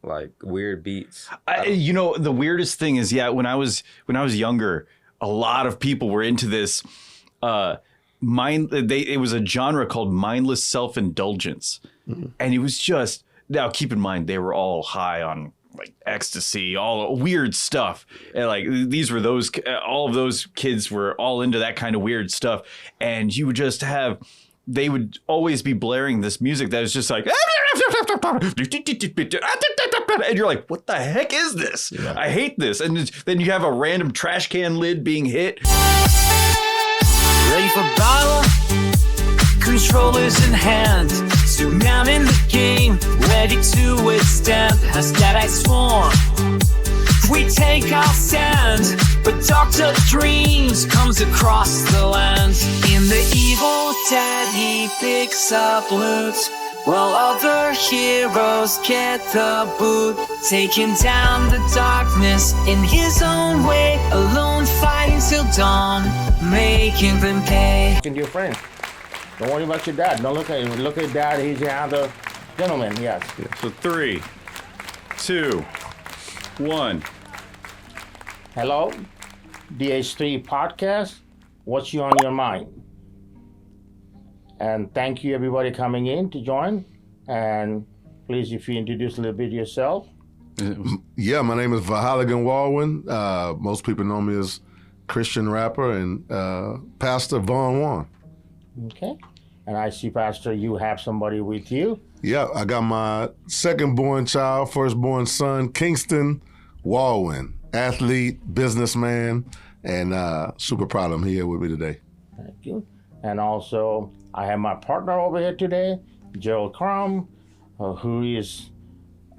like weird beats. You know, the weirdest thing is, when I was younger, a lot of people were into this. It was a genre called mindless self-indulgence, and it was just. Now, keep in mind, they were all high on like ecstasy, all weird stuff. And like these were those, all of those kids were all into that kind of weird stuff. And you would just have, they would always be blaring this music that was just like, and you're like, what the heck is this? Yeah. I hate this. And then you have a random trash can lid being hit. Ready for battle? Controllers in hand, zoom out in the game, ready to withstand as that I swarm. We take our stand, but Dr. Dreams comes across the land. In the evil dead, he picks up loot, while other heroes get the boot. Taking down the darkness in his own way, alone fighting till dawn, making them pay. Your friend. Don't worry about your dad. Don't look at him. Look at dad. He's the other gentleman. Yes. So 3, 2, 1. Hello, DH3 podcast. What's on your mind? And thank you everybody coming in to join. And please, if you introduce a little bit yourself. Yeah, my name is Vahaligan Walwin. Most people know me as Christian rapper and Pastor Von Juan. Okay. And I see, Pastor, you have somebody with you. Yeah, I got my second-born child, first-born son, Kingston Walwin, athlete, businessman, and super proud I'm here with me today. Thank you. And also, I have my partner over here today, Gerald Crum, who is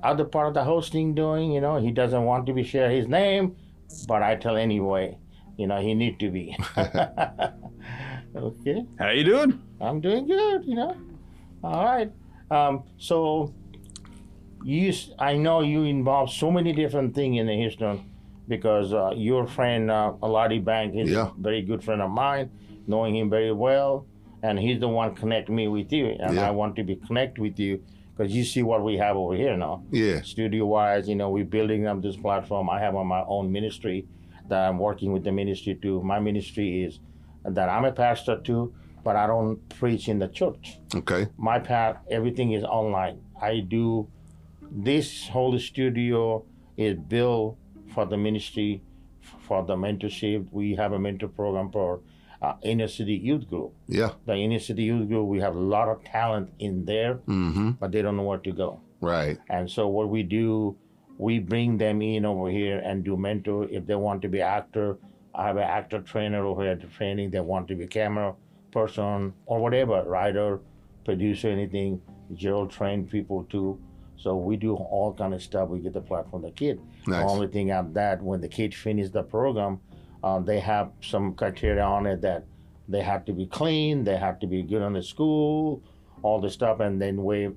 other part of the hosting doing. You know, he doesn't want to be share his name, but I tell anyway, you know, he need to be. Okay. How you doing? I'm doing good, you know. All right. So I know you involve so many different things in the Houston because your friend, Aladi Bank, is a very good friend of mine, knowing him very well. And he's the one connect me with you. And I want to be connect with you because you see what we have over here now. Yeah. Studio-wise, you know, we're building up this platform. I have on my own ministry that I'm working with the ministry too. My ministry is that I'm a pastor too, but I don't preach in the church. Okay. My path, everything is online. I do, this whole studio is built for the ministry, for the mentorship. We have a mentor program for inner city youth group. Yeah. The inner city youth group, we have a lot of talent in there, but they don't know where to go. Right. And so what we do, we bring them in over here and do mentor. If they want to be actor, I have an actor trainer over here at the training. They want to be camera person or whatever, writer, producer, anything. Gerald trained people too. So we do all kind of stuff. We get the platform the kid. Nice. The only thing of that, when the kid finish the program, they have some criteria on it that they have to be clean, they have to be good on the school, all the stuff. And then we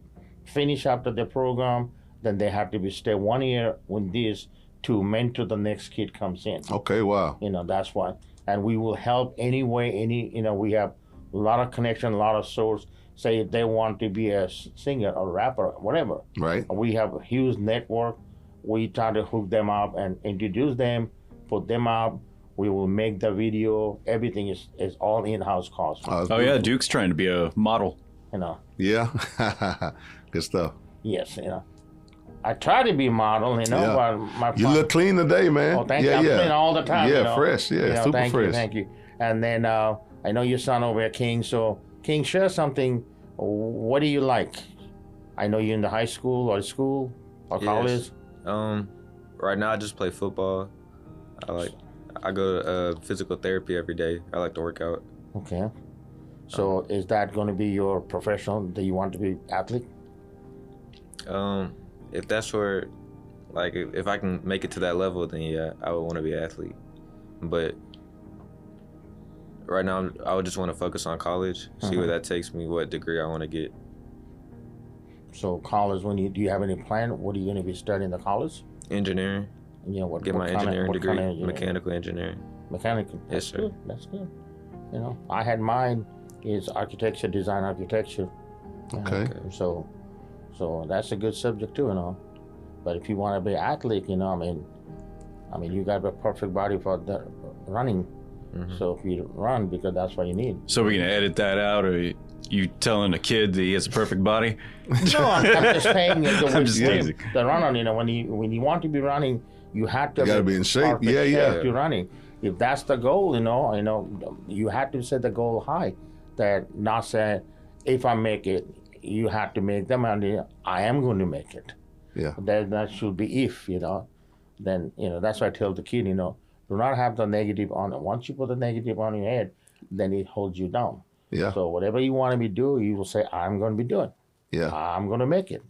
finish after the program, then they have to be stay 1 year with this to mentor the next kid comes in. Okay, wow. You know, that's why. And we will help any way, you know, we have a lot of connection, a lot of source. Say if they want to be a singer or rapper, whatever. Right. We have a huge network. We try to hook them up and introduce them, put them up. We will make the video. Everything is all in-house cost. Oh yeah, Duke's trying to be a model. You know. Yeah. Good stuff. Yes, you know. I try to be model, you know. But you look clean today, man. Oh, thank you. I'm clean all the time. Yeah, you know? fresh. Yeah, you know, super fresh. Thank you. And then I know your son over at King. So King, share something. What do you like? I know you're in the high school or college. Right now I just play football. I go to physical therapy every day. I like to work out. Okay. So is that going to be your professional? Do you want to be athlete? If that's where, like, if I can make it to that level, then yeah, I would want to be an athlete. But right now, I would just want to focus on college, see where that takes me, what degree I want to get. So college, do you have any plan? What are you going to be studying in the college? Engineering. You know, get my engineering degree, mechanical engineering. Mechanical. Yes, sir. Good. That's good. You know, I had mine is architecture, design architecture. Okay. So that's a good subject too, you know. But if you want to be an athlete, you know, I mean, you got a perfect body for the running. So if you run, because that's what you need. So we're gonna edit that out, or you telling a kid that he has a perfect body? No, I'm just saying I'm just teasing. the runner, you know, when you want to be running, you have to gotta be in shape. perfect Yeah, yeah. shape to running. If that's the goal, you know, you have to set the goal high. That not say, if I make it, you have to make them, and I am going to make it. Yeah. That should be if, you know. Then, you know, that's why I tell the kid, you know, do not have the negative on it. Once you put the negative on your head, then it holds you down. Yeah. So whatever you want to be doing, you will say, I'm going to be doing. Yeah. I'm going to make it.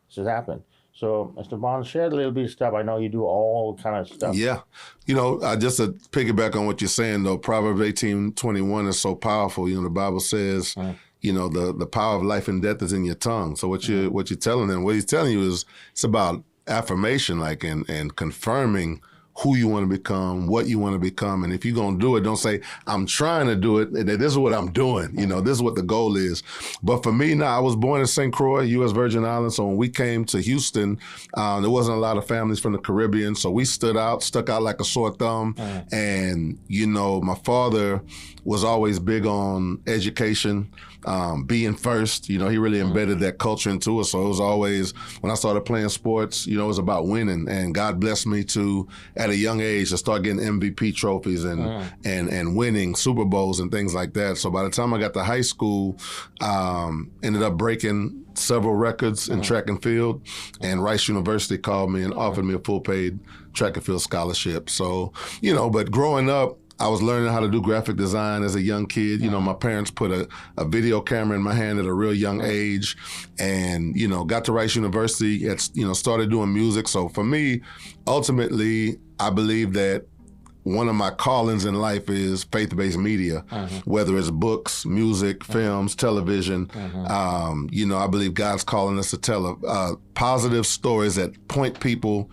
So it happened. So, Mr. Bond, share a little bit of stuff. I know you do all kind of stuff. Yeah. You know, just to piggyback on what you're saying, though, Proverbs 18:21 is so powerful. You know, the Bible says, you know, the power of life and death is in your tongue. So what you're telling them, what he's telling you is it's about affirmation, like, and confirming who you want to become, what you want to become. And if you're going to do it, don't say, I'm trying to do it. This is what I'm doing. You know, this is what the goal is. But for me now, I was born in St. Croix, U.S. Virgin Islands. So when we came to Houston, there wasn't a lot of families from the Caribbean. So we stuck out like a sore thumb. And, you know, my father was always big on education, being first. You know, he really embedded that culture into us. So it was always, when I started playing sports, you know, it was about winning. And God blessed me to, at a young age, to start getting MVP trophies and winning Super Bowls and things like that. So by the time I got to high school, ended up breaking several records in track and field, and Rice University called me and offered me a full paid track and field scholarship. So, you know, but growing up, I was learning how to do graphic design as a young kid. You know, my parents put a video camera in my hand at a real young age, and, you know, got to Rice University, started doing music. So for me, ultimately, I believe that one of my callings in life is faith-based media, whether it's books, music, films, television. You know, I believe God's calling us to tell positive stories that point people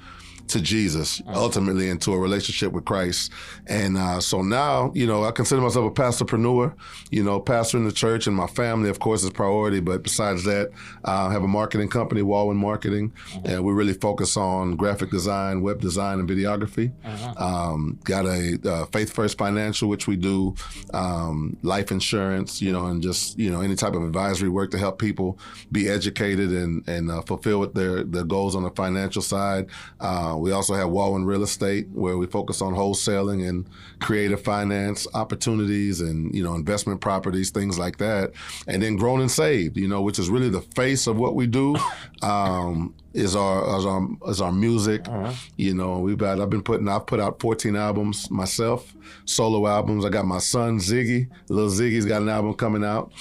to Jesus, ultimately into a relationship with Christ. And so now, you know, I consider myself a pastorpreneur, you know, pastor in the church, and my family, of course, is priority. But besides that, I have a marketing company, Walwin Marketing, and we really focus on graphic design, web design, and videography. Got a Faith First Financial, which we do, life insurance, you know, and just, you know, any type of advisory work to help people be educated and fulfill what their goals on the financial side. We also have Walwin Real Estate, where we focus on wholesaling and creative finance opportunities and, you know, investment properties, things like that. And then Grown and Saved, you know, which is really the face of what we do, is our music. You know, I've put out 14 albums myself, solo albums. I got my son Ziggy, little Ziggy's got an album coming out,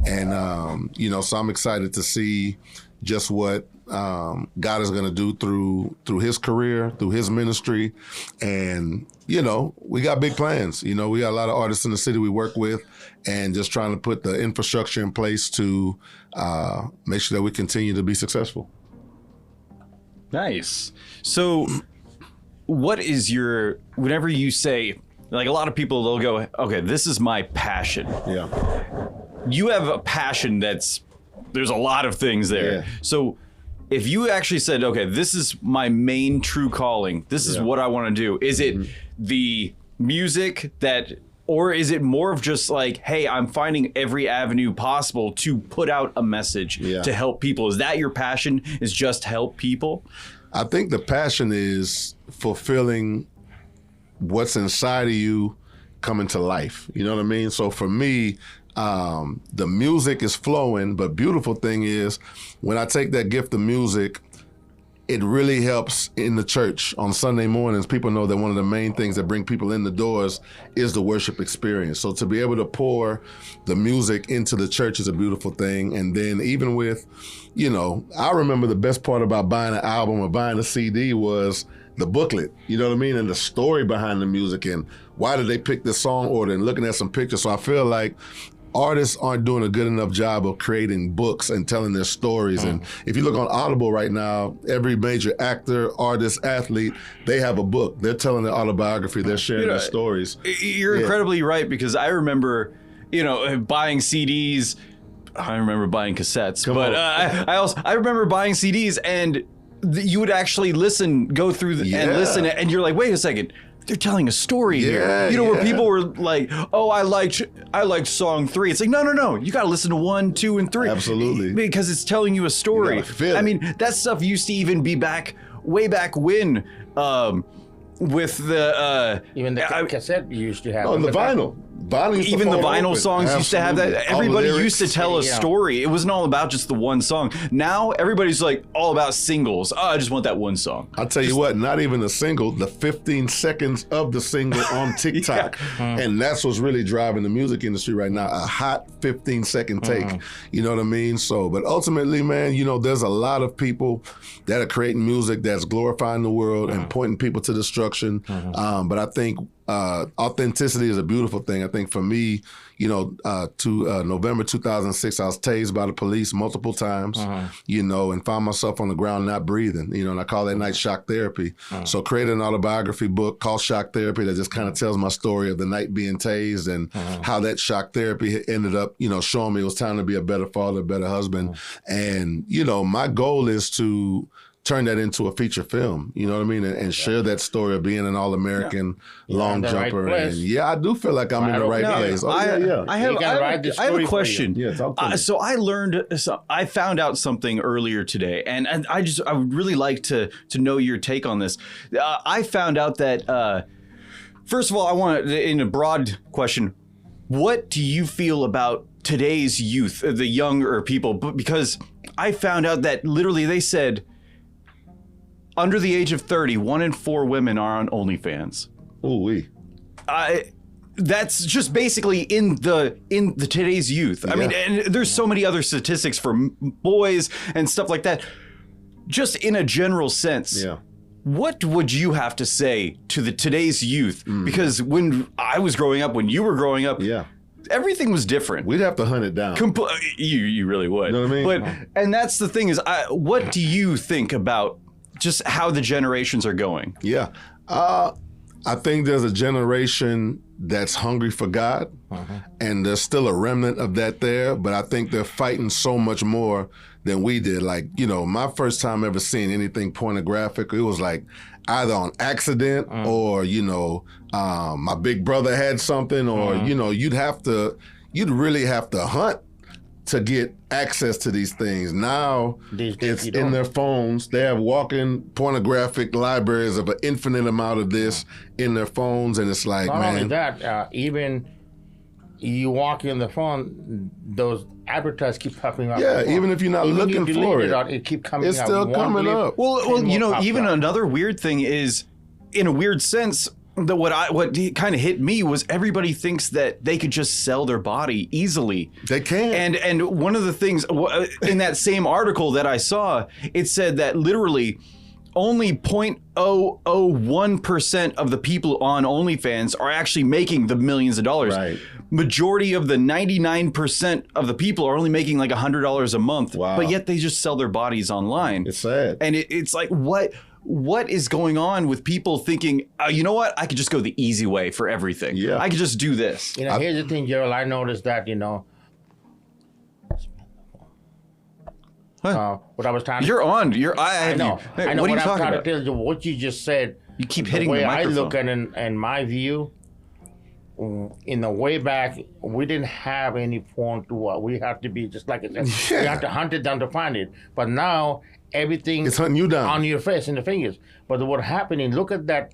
and you know, so I'm excited to see just what God is going to do through his career, through his ministry. And, you know, we got big plans. You know, we got a lot of artists in the city we work with, and just trying to put the infrastructure in place to make sure that we continue to be successful. Nice. So what is whenever you say, like, a lot of people, they'll go, okay, this is my passion. Yeah. You have a passion there's a lot of things there. Yeah. So if you actually said, okay, this is my main true calling, this is what I want to do, is it the music or is it more of just like, hey, I'm finding every avenue possible to put out a message to help people? Is that your passion, is just help people? I think the passion is fulfilling what's inside of you coming to life. You know what I mean? So for me, the music is flowing, but beautiful thing is when I take that gift of music, it really helps in the church on Sunday mornings. People know that one of the main things that bring people in the doors is the worship experience. So to be able to pour the music into the church is a beautiful thing. And then even with, you know, I remember the best part about buying an album or buying a CD was the booklet, you know what I mean? And the story behind the music and why did they pick this song order and looking at some pictures. So I feel like artists aren't doing a good enough job of creating books and telling their stories. And if you look on Audible right now, every major actor, artist, athlete, they have a book. They're telling their autobiography. They're sharing their stories. You're incredibly right, because I remember, you know, buying CDs. I remember buying cassettes, but I remember buying CDs, and you would actually go through and listen, and you're like, wait a second. They're telling a story here. You know, where people were like, oh, I liked song 3. It's like, no. You got to listen to 1, 2, and 3. Absolutely. Because it's telling you a story. I mean, that stuff used to even be way back when, with the... even the cassette used to have. Oh, the vinyl. Even the vinyl songs used to have that. Everybody used to tell a Yeah. story. It wasn't all about just the one song. Now everybody's like all about singles. Oh, I just want that one song. I'll tell you what, not even a single, the 15 seconds of the single on TikTok. And that's what's really driving the music industry right now, a hot 15-second take. You know what I mean? So, but ultimately, man, you know, there's a lot of people that are creating music that's glorifying the world and pointing people to destruction. But I think authenticity is a beautiful thing. I think for me, you know, November 2006, I was tased by the police multiple times, you know, and found myself on the ground not breathing, you know, and I call that night shock therapy. So created an autobiography book called Shock Therapy that just kind of tells my story of the night being tased and how that shock therapy ended up, you know, showing me it was time to be a better father, a better husband. And, you know, my goal is to turn that into a feature film, you know what I mean? And share that story of being an All-American long jumper. Right, and I do feel like I'm in the right place. I have a question. Yeah, talk to me. So I found out something earlier today, and I would really like to know your take on this. I found out that, first of all, I want to, in a broad question, what do you feel about today's youth, the younger people? Because I found out that literally they said, under the age of 30, 1 in 4 women are on OnlyFans. Ooh-wee. That's just basically in the today's youth. I mean, and there's so many other statistics for boys and stuff like that. Just in a general sense, what would you have to say to today's youth? Because when I was growing up, when you were growing up, everything was different. We'd have to hunt it down. You really would. You know what I mean? And that's the thing is, what do you think about just how the generations are going? I think there's a generation that's hungry for God, and there's still a remnant of that there, but I think they're fighting so much more than we did. Like, you know, my first time ever seeing anything pornographic, it was like either on accident or, you know, my big brother had something, or, you know, you'd really have to hunt to get access to these things. Now it's in their phones. They have walking pornographic libraries of an infinite amount of this in their phones, and it's like, not only that, even you walk in the phone, those advertisements keep popping up. Yeah, even if you're not looking for it, it keep coming it's up. still coming up. Well, you know, even another weird thing is, in a weird sense, that what kind of hit me was everybody thinks that they could just sell their body easily. They can. And one of the things in that same article that I saw, it said that literally only 0.001% of the people on OnlyFans are actually making the millions of dollars. Right. Majority of the 99% of the people are only making like $100 a month. Wow. But yet they just sell their bodies online. It's sad. And it's like, what is going on with people thinking, you know what, I could just go the easy way for everything. Yeah. I could just do this. You know, here's the thing, Gerald, I noticed that, you know, what I was trying to... You're on. I know. Hey, I know what are what you I'm talking trying about? to tell you. What you just said. You keep hitting the way microphone. I look at it, in my view, in the way back, we didn't have any porn to what we have to be, just like it said. We have to hunt it down to find it. But now everything It's hunting you down on your face and the fingers. But what's happening? Look at that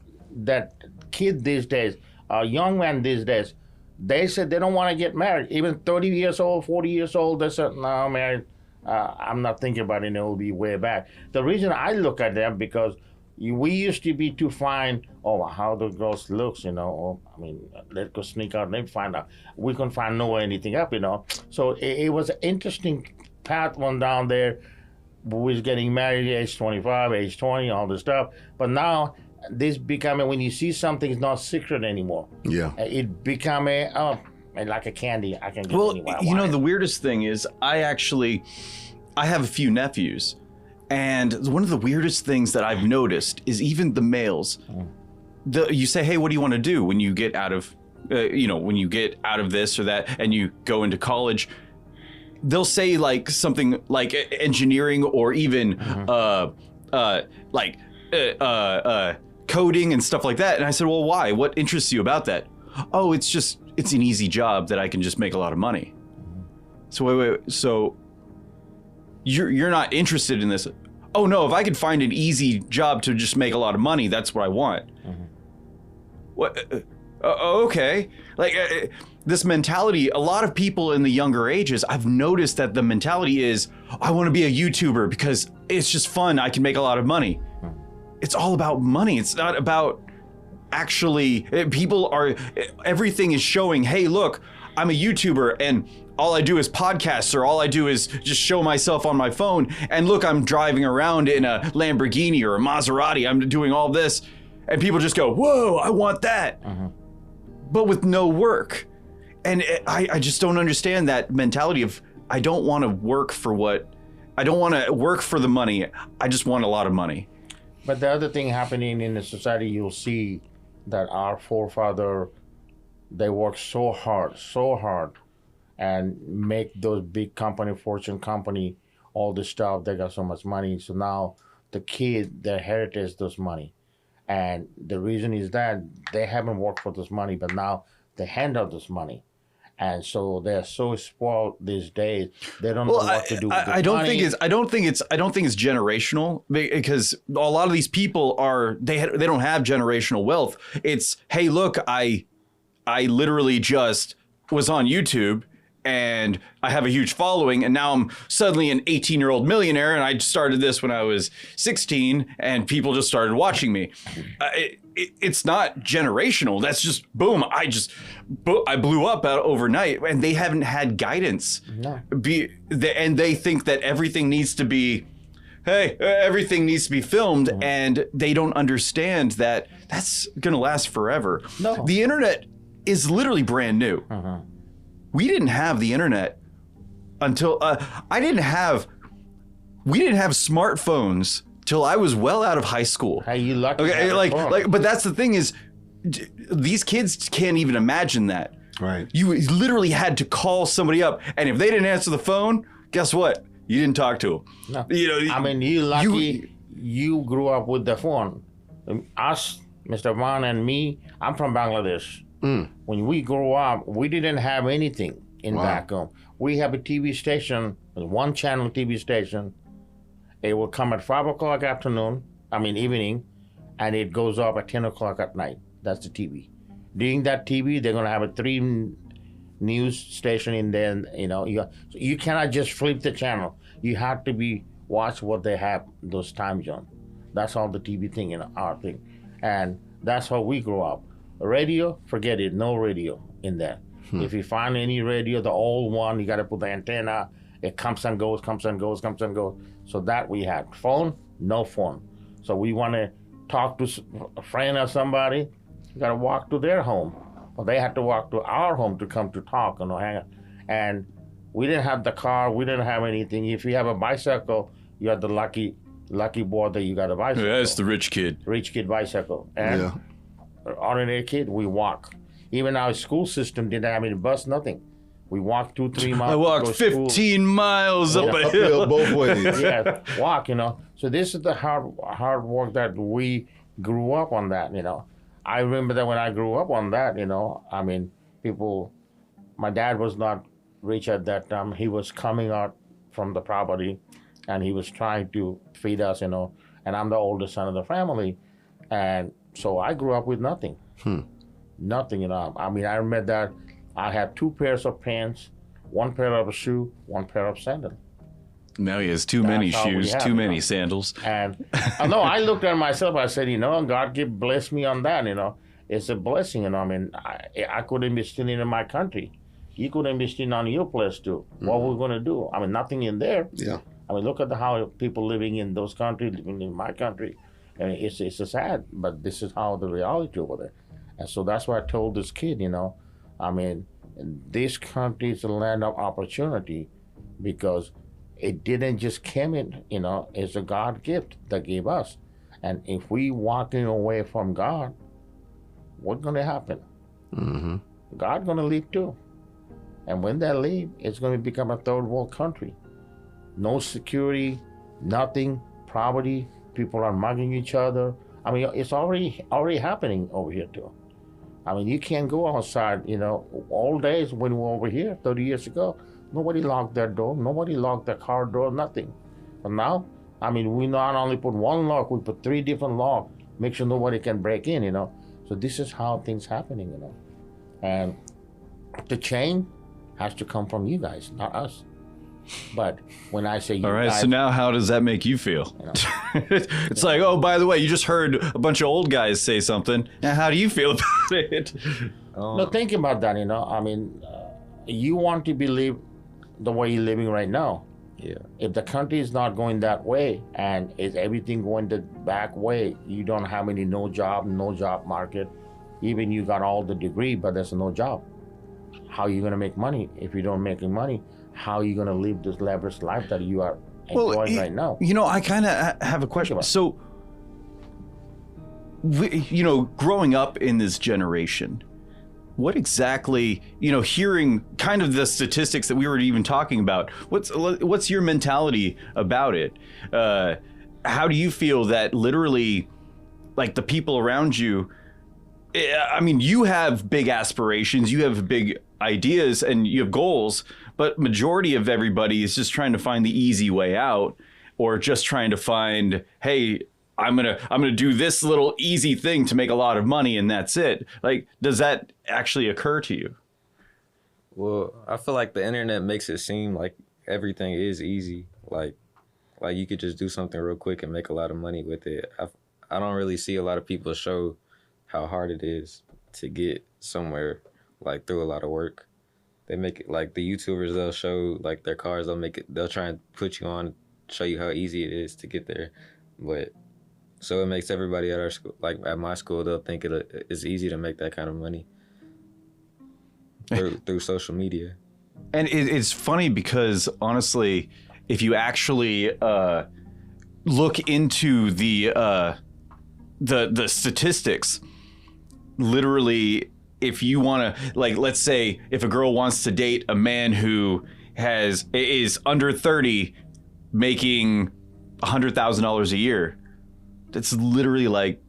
kid these days, a young man these days. They said they don't want to get married. Even 30 years old, 40 years old, they said, no, married. I'm not thinking about it. It'll be way back. The reason I look at them because we used to be to find, how the girls looks, you know. Or, I mean, let's go sneak out and find out. We couldn't find anything up, you know. So it was an interesting path one down there. We was getting married at age 25, age 20, all this stuff. But now this becoming, when you see something, it's not secret anymore. Yeah. It become like a candy. I can get anywhere I you know, want the weirdest thing is I have a few nephews, and one of the weirdest things that I've noticed is even the males, you say, hey, what do you want to do when you get out of, when you get out of this or that and you go into college? They'll say like something like engineering or even coding and stuff like that. And I said, well, why? What interests you about that? Oh, it's an easy job that I can just make a lot of money. So wait. So you're not interested in this? Oh no, if I could find an easy job to just make a lot of money, that's what I want. What? Okay. Like this mentality, a lot of people in the younger ages, I've noticed that the mentality is, I want to be a YouTuber because it's just fun. I can make a lot of money. It's all about money. It's not about actually, everything is showing, hey, look, I'm a YouTuber and all I do is podcasts, or all I do is just show myself on my phone. And look, I'm driving around in a Lamborghini or a Maserati. I'm doing all this. And people just go, whoa, I want that. But with no work. And I just don't understand that mentality of, I don't want to work for the money. I just want a lot of money. But the other thing happening in the society, you'll see that our forefather, they work so hard, and make those big company, Fortune company, all this stuff. They got so much money. So now the kid, their heritage, those money. And the reason is that they haven't worked for this money, but now they hand out this money. And so they're so spoiled these days. They don't know what to do with the money. I don't think it's generational, because a lot of these people they don't have generational wealth. It's, hey, look, I literally just was on YouTube and I have a huge following, and now I'm suddenly an 18-year-old millionaire, and I started this when I was 16 and people just started watching me. It's not generational. That's just boom. I blew up overnight, and they haven't had guidance. No. And they think that everything needs to be, everything needs to be filmed, and they don't understand that that's going to last forever. No. The internet is literally brand new. We didn't have the internet until we didn't have smartphones till I was well out of high school. Hey, you lucky. Okay, but that's the thing is, these kids can't even imagine that. Right. You literally had to call somebody up, and if they didn't answer the phone, guess what? You didn't talk to them. No. I mean, you lucky. You grew up with the phone. Us, Mr. Van and me, I'm from Bangladesh. When we grew up, we didn't have anything back home. We have a TV station, one channel TV station. It will come at 5 o'clock evening, and it goes off at 10 o'clock at night. That's the TV. During that TV, they're going to have a 3 news station in there. You cannot just flip the channel. You have to watch what they have, those time zones. That's all the TV thing, our thing. And that's how we grew up. Radio, forget it, no radio in there. If you find any radio, the old one, you got to put the antenna. It comes and goes. So that we had. Phone, no phone. So we want to talk to a friend or somebody, you got to walk to their home. Or they had to walk to our home to come to talk and hang out. And we didn't have the car. We didn't have anything. If you have a bicycle, you're the lucky boy that you got a bicycle. Yeah, that's the rich kid. Rich kid bicycle. And ordinary kid, we walk. Even our school system didn't have any bus, nothing. We walked 2-3 miles. I walked 15 miles up a hill. Both ways. Yeah, walk, So this is the hard work that we grew up on that, I remember that when I grew up on that, my dad was not rich at that time. He was coming out from the poverty, and he was trying to feed us, and I'm the oldest son of the family. And so I grew up with nothing. Nothing, I remember that I had 2 pairs of pants, 1 pair of shoe, 1 pair of sandals. Now he has too many shoes, too many sandals. And I looked at myself, I said, God bless me on that, It's a blessing, I couldn't be stealing in my country. You couldn't be stealing on your place too. What were we going to do? Nothing in there. Yeah. Look at how people living in those countries, living in my country. It's sad, but this is how the reality over there. And so that's why I told this kid, this country is a land of opportunity, because it didn't just come in, it's a God gift that gave us. And if we walking away from God, what's going to happen? God's going to leave too. And when they leave, it's going to become a third world country. No security, nothing, poverty, people are mugging each other. I mean, it's already happening over here too. I mean, you can't go outside, all days when we were over here 30 years ago. Nobody locked their door. Nobody locked their car door, nothing. But now, I mean, we not only put one lock, we put 3 different locks, make sure nobody can break in, So this is how things happening, And the change has to come from you guys, not us. But when I say you all right, guys, so now how does that make you feel? It's like, oh, by the way, you just heard a bunch of old guys say something. Now, how do you feel about it? no, think about that, I mean, you want to believe the way you're living right now. Yeah. If the country is not going that way and is everything going the back way, you don't have any no job market. Even you got all the degree, but there's no job. How are you going to make money? If you don't make any money, how are you going to live this lavish life that you are enjoying right now? I kind of have a question. So, growing up in this generation, what exactly, hearing kind of the statistics that we were even talking about, what's your mentality about it? How do you feel that literally, like, the people around you, I mean, you have big aspirations, you have big ideas, and you have goals, but majority of everybody is just trying to find the easy way out, or just trying to find, hey, I'm gonna do this little easy thing to make a lot of money, and that's it. Like, does that actually occur to you? Well, I feel like the internet makes it seem like everything is easy. Like you could just do something real quick and make a lot of money with it. I don't really see a lot of people show how hard it is to get somewhere, like, through a lot of work. They make it, like, the YouTubers, they'll show, like, their cars, they'll try and put you on, show you how easy it is to get there. But so it makes everybody at our school, like at my school, they'll think it's easy to make that kind of money through social media. And it's funny because, honestly, if you actually look into the statistics, literally, if you want to, like, let's say if a girl wants to date a man who is under 30, making $100,000 a year, that's literally like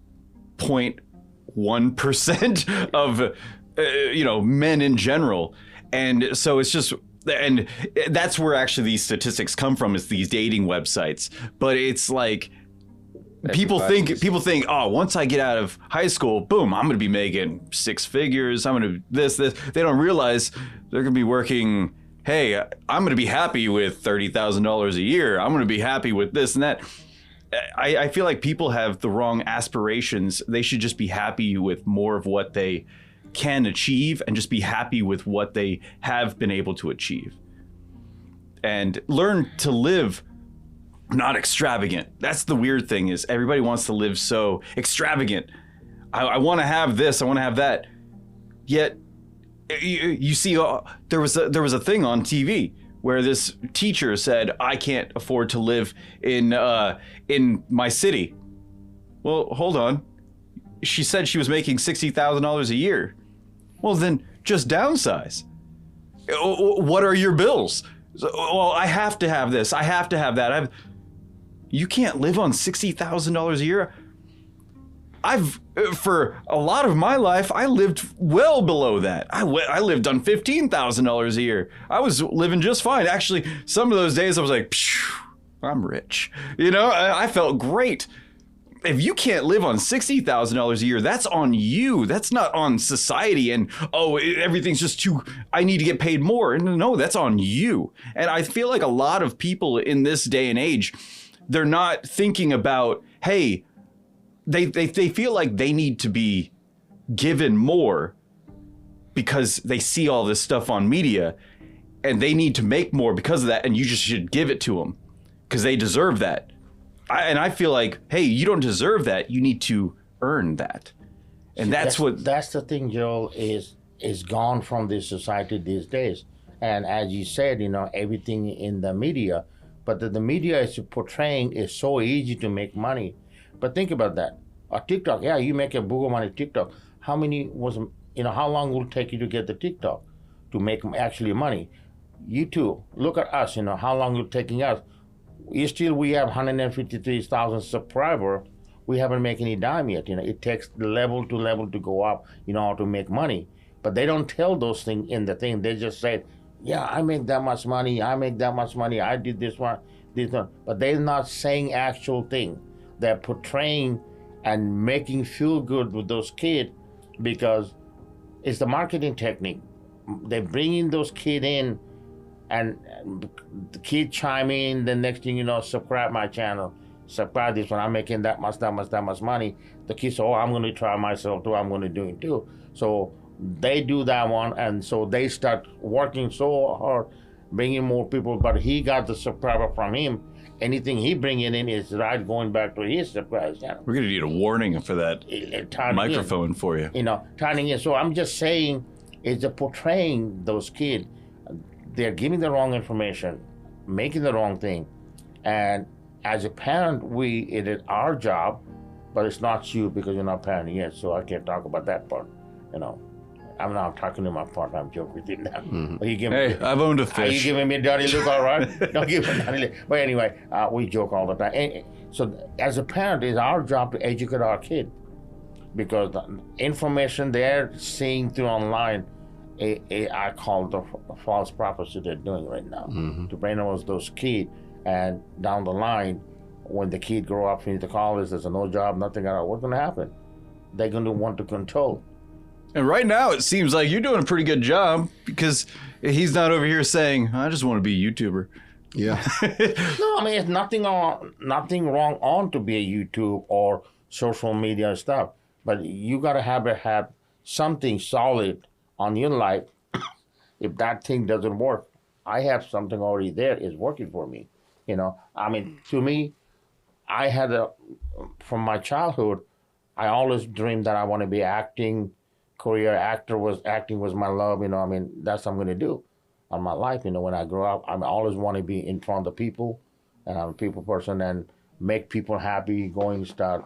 0.1% of men in general. And so it's just, and that's where actually these statistics come from, is these dating websites. But it's like, people think, oh, once I get out of high school, boom, I'm going to be making 6 figures. I'm going to this. They don't realize they're going to be working. Hey, I'm going to be happy with $30,000 a year. I'm going to be happy with this and that. I feel like people have the wrong aspirations. They should just be happy with more of what they can achieve, and just be happy with what they have been able to achieve, and learn to live not extravagant. That's the weird thing, is everybody wants to live so extravagant. I want to have this, I want to have that. Yet you see, there was a thing on TV where this teacher said, I can't afford to live in my city. Well, hold on. She said she was making $60,000 a year. Well, then just downsize. What are your bills? Well, I have to have this. I have to have that. You can't live on $60,000 a year. For a lot of my life, I lived well below that. I lived on $15,000 a year. I was living just fine. Actually, some of those days I was like, I'm rich. I felt great. If you can't live on $60,000 a year, that's on you. That's not on society. And, everything's just I need to get paid more. No, that's on you. And I feel like a lot of people in this day and age, they're not thinking about, hey, they feel like they need to be given more because they see all this stuff on media, and they need to make more because of that, and you just should give it to them because they deserve that. And I feel like, hey, you don't deserve that. You need to earn that. And that's the thing, Joel, is gone from this society these days. And as you said, everything in the media, but the media is portraying is so easy to make money. But think about that. A TikTok, yeah, you make a booger money TikTok. How long will it take you to get the TikTok to make actually money? You too. Look at us, how long will it taking us? we have 153,000 subscribers. We haven't made any dime yet. It takes level to go up, how to make money. But they don't tell those things in the thing. They just say, yeah, I make that much money. I make that much money. I did this one, this one. But they're not saying actual thing. They're portraying and making feel good with those kids because it's the marketing technique. They're bringing those kids in, and the kid chime in. The next thing you know, subscribe my channel, subscribe this one. I'm making that much money. The kids say, oh, I'm going to try myself too. I'm going to do it too. So they do that one, and so they start working so hard, bringing more people. But he got the subscriber from him. Anything he bringing in is right going back to his subscriber channel. We're going to need a warning for that microphone for you. Turning in. So I'm just saying, it's portraying those kids. They're giving the wrong information, making the wrong thing. And as a parent, it is our job, but it's not you because you're not parenting yet, so I can't talk about that part. I'm not talking to my partner. I'm joking with him now. Mm-hmm. I've owned a fish. Are you giving me a dirty look, all right? Don't give me a dirty look. But anyway, we joke all the time. And so as a parent, it's our job to educate our kid because the information they're seeing through online, I call the false prophecy they're doing right now to brainwash those kids. And down the line, when the kid grow up, finish the college, there's no job, nothing at all. What's going to happen? They're going to want to control. And right now, it seems like you're doing a pretty good job because he's not over here saying, I just want to be a YouTuber. Yeah. No, I mean, it's nothing wrong on to be a YouTube or social media stuff. But you got to have something solid on your life. If that thing doesn't work, I have something already there is working for me. I mean, to me, I had from my childhood, I always dreamed that I want to be acting. Career acting was my love, I mean, that's what I'm going to do on my life, when I grow up. I always want to be in front of people, and I'm a people person, and make people happy, start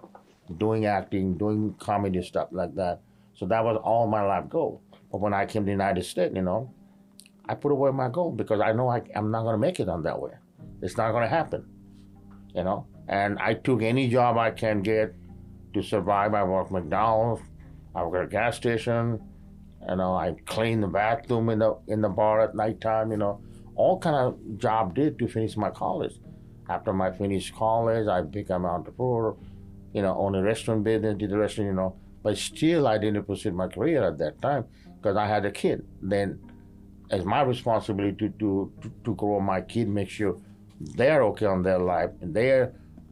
doing acting, doing comedy, stuff like that. So that was all my life goal. But when I came to the United States, I put away my goal because I know I'm not going to make it on that way. It's not going to happen, And I took any job I can get to survive. I worked McDonald's. I work at a gas station, I clean the bathroom in the bar at nighttime, all kind of job did to finish my college. After I finished college, I became an entrepreneur, own a restaurant business, did the restaurant, but still I didn't pursue my career at that time because I had a kid. Then it's my responsibility to grow my kid, make sure they're okay on their life, and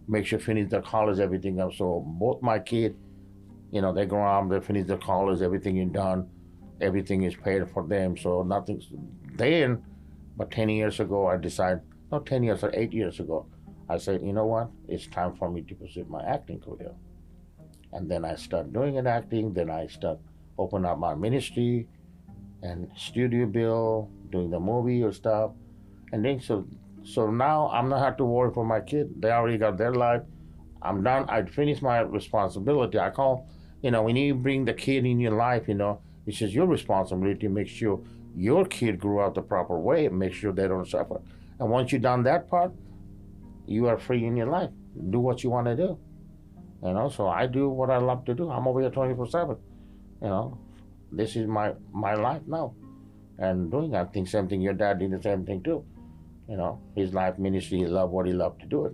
make sure finish their college, everything else. So both my kids, they grow up, they finish their college, everything is done, everything is paid for them, so nothing's then. But 10 years ago, I decided, not 10 years, or 8 years ago, I said, you know what, it's time for me to pursue my acting career. And then I started doing acting, then I started opening up my ministry and studio bill, doing the movie or stuff. And then so now I'm not have to worry for my kid. They already got their life. I'm done. I finished my responsibility. I call, when you bring the kid in your life, it's just your responsibility to make sure your kid grew up the proper way and make sure they don't suffer. And once you've done that part, you are free in your life. Do what you want to do. So I do what I love to do. I'm over here 24/7. This is my life now. And doing that thing, same thing. Your dad did the same thing too. His life ministry, he loved what he loved to do it,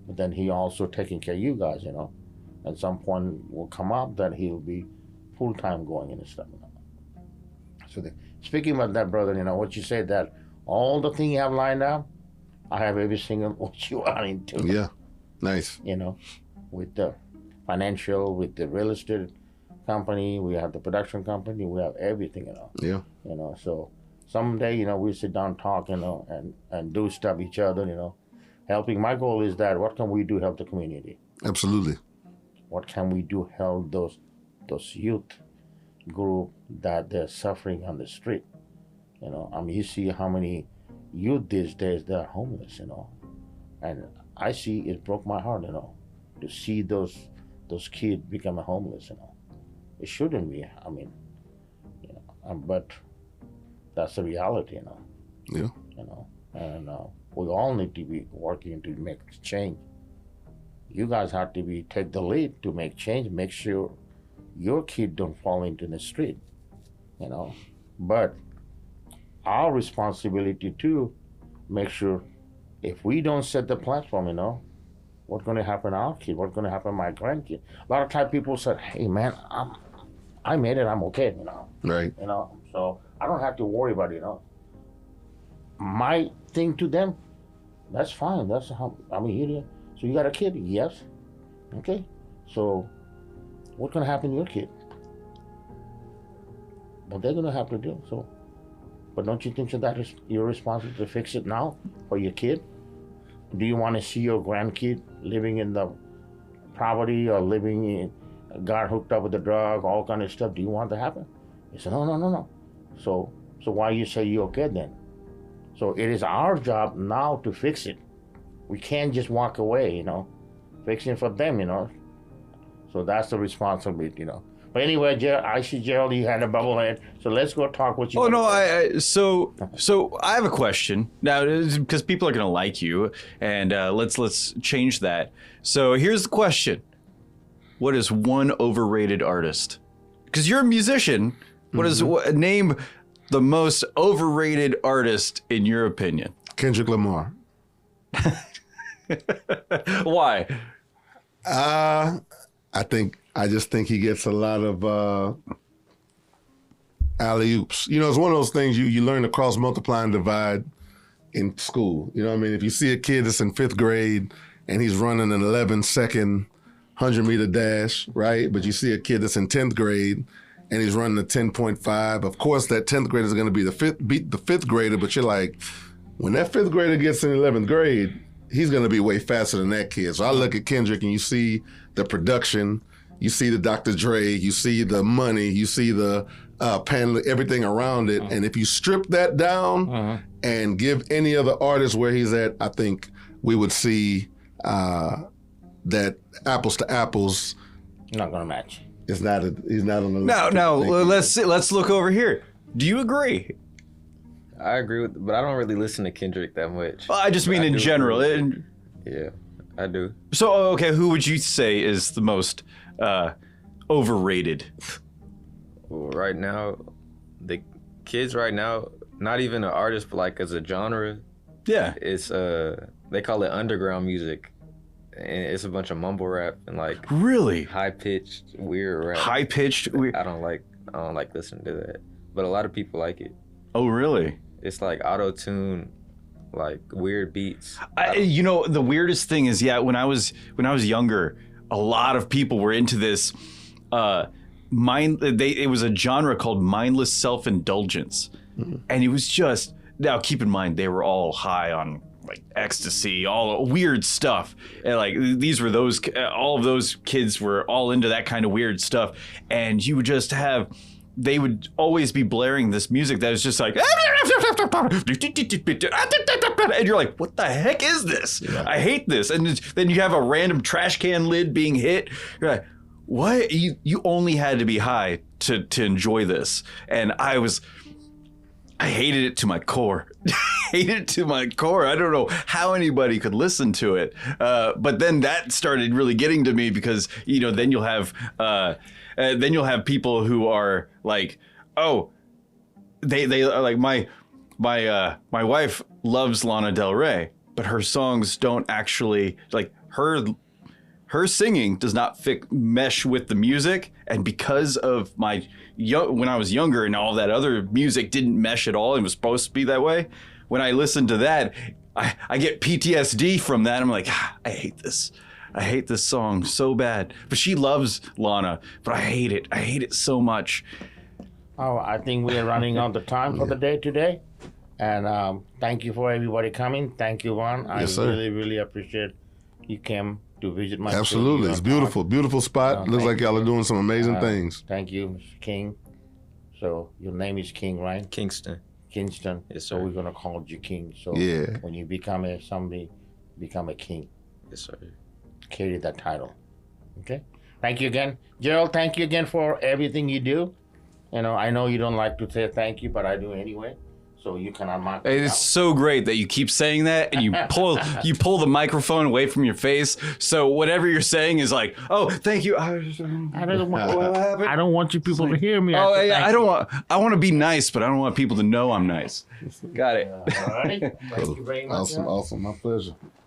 But then he also taking care of you guys, At some point will come up that he'll be full-time going in and stuff. So speaking about that, brother, what you said, that all the thing you have lined up, I have every single what you are into. Yeah, nice. With the financial, with the real estate company, we have the production company, we have everything, Yeah. So someday, we sit down, talk, and do stuff each other, helping. My goal is that what can we do to help the community? Absolutely. What can we do to help those youth group that they're suffering on the street? You see how many youth these days, they're homeless, And I see it broke my heart, to see those kids become homeless, It shouldn't be. I mean, but that's the reality, Yeah. And We all need to be working to make change. You guys have to take the lead to make change. Make sure your kid don't fall into the street, you know. But our responsibility too, make sure if we don't set the platform, you know, what's going to happen to our kid? What's going to happen to my grandkid? A lot of times people said, "Hey man, I made it. I'm okay," you know. Right. You know, so I don't have to worry about it, you know. My thing to them, that's fine. That's how I'm a idiot. So you got a kid? Yes. Okay. So what's going to happen to your kid? What they're going to have to do. So, but don't you think that is your responsibility to fix it now for your kid? Do you want to see your grandkid living in the poverty or living in, got hooked up with the drug, all kind of stuff? Do you want that to happen? He said, no. So why you say you're okay then? So it is our job now to fix it. We can't just walk away, you know, fixing for them, you know. So that's the responsibility, you know. But anyway, I see Gerald, you had a bubblehead, so let's go talk what you. Oh no, so I have a question now because people are gonna like you, and let's change that. So here's the question: what is one overrated artist? Because you're a musician. Name the most overrated artist in your opinion? Kendrick Lamar. Why? I just think he gets a lot of alley-oops. You know, it's one of those things you learn to cross, multiply, and divide in school. You know what I mean? If you see a kid that's in 5th grade and he's running an 11-second 100-meter dash, right? But you see a kid that's in 10th grade and he's running a 10.5. Of course, that 10th grader is going to beat the 5th grader, but you're like, when that 5th grader gets in 11th grade, he's going to be way faster than that kid. So I look at Kendrick and you see the production, you see the Dr. Dre, you see the money, you see the panel, everything around it. And if you strip that down and give any other artist where he's at, I think we would see that apples to apples. Not going to match. He's not on the Now let's look over here. Do you agree? I agree with, but I don't really listen to Kendrick that much. Well, I just mean in general. Yeah, I do. So, okay, who would you say is the most overrated? Well, right now, the kids right now, not even an artist, but like as a genre, Yeah. it's they call it underground music, and it's a bunch of mumble rap and like Really? high pitched weird rap. High pitched. I don't like listening to that, but a lot of people like it. Oh, really? It's like auto tune, like weird beats. You know, the weirdest thing is, when I was younger, a lot of people were into this. It was a genre called mindless self-indulgence, and it was just. Now, keep in mind, they were all high on like ecstasy, all weird stuff, and like these were those. All of those kids were all into that kind of weird stuff, and you would just have. They would always be blaring this music that was just like, and you're like, what the heck is this? Yeah. I hate this. And then you have a random trash can lid being hit. You're like, what? You only had to be high to enjoy this. And I hated it to my core. Hated it to my core. I don't know how anybody could listen to it. But then that started really getting to me because, you know, then you'll have people who are like, oh, they like my wife loves Lana Del Rey, but her songs don't actually like her singing does not mesh with the music, and because of when I was younger and all that other music didn't mesh at all and was supposed to be that way, when I listen to that, I get PTSD from that. I'm like, I hate this. I hate this song so bad. But she loves Lana, but I hate it. I hate it so much. Oh, I think we are running out of time for the day today. And thank you for everybody coming. Thank you, Juan. Yes, I really, really appreciate you came to visit my Absolutely. studio. It's beautiful. Beautiful spot. Looks like y'all are doing some amazing things. Thank you, Mr. King. So your name is King, right? Kingston. Kingston. Yes, so sir. we're going to call you King. So Yeah. when you become somebody, become a king. Yes, sir. Carry that title. Okay? Thank you again. Gerald, thank you again for everything you do. You know, I know you don't like to say thank you, but I do anyway. So you cannot mark it It's out. so great that you keep saying that and you pull the microphone away from your face. So whatever you're saying is like, oh, thank you. I don't want you people to hear me. Oh, after yeah, thank I want to be nice, but I don't want people to know I'm nice. Got it. you. All right. Thank you very much. Awesome. My pleasure.